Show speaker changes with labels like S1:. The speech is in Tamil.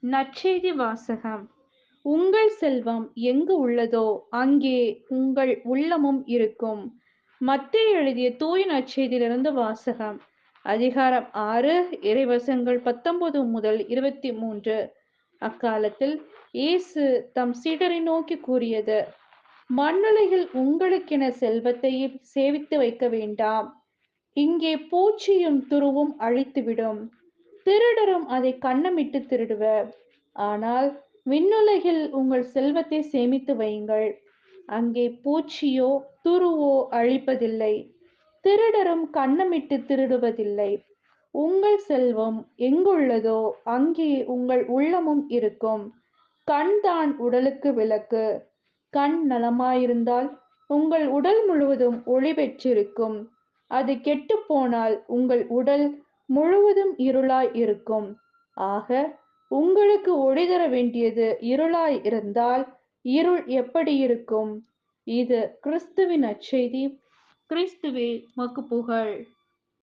S1: நற்செய்தி வாசகம். உங்கள் செல்வம் எங்கு உள்ளதோ அங்கே உங்கள் உள்ளமும் இருக்கும். மத்தேயு எழுதிய தூய நற்செய்தியிலிருந்து வாசகம். அதிகாரம் 6, இறைவசனங்கள் 19 முதல் 23. அக்காலத்தில் இயேசு தம் சீடரை நோக்கி கூறியது: மண்ணுலகில் உங்களுக்கென செல்வத்தை சேமித்து வைக்க வேண்டாம். இங்கே பூச்சியும் துருவும் அழித்துவிடும், திருடரும் அதை கன்னமிட்டு திருடுவர். ஆனால் விண்ணுலகில் உங்கள் செல்வத்தை சேமித்து வையுங்கள். அங்கே பூச்சியோ துருவோ அழிப்பதில்லை, திருடரும் கன்னமிட்டு திருடுவதில்லை. உங்கள் செல்வம் எங்குள்ளதோ அங்கே உங்கள் உள்ளமும் இருக்கும். கண் தான் உடலுக்கு விளக்கு. கண் நலமாயிருந்தால் உங்கள் உடல் முழுவதும் ஒளி பெற்றிருக்கும். அது கெட்டுப்போனால் உங்கள் உடல் முழுவதும் இருளாய் இருக்கும். ஆக உங்களுக்கு ஒளி தர வேண்டியது இருளாய் இருந்தால் இருள் எப்படி இருக்கும்? இது கிறிஸ்துவின் நற்செய்தி. கிறிஸ்துவே உமக்கு புகழ்.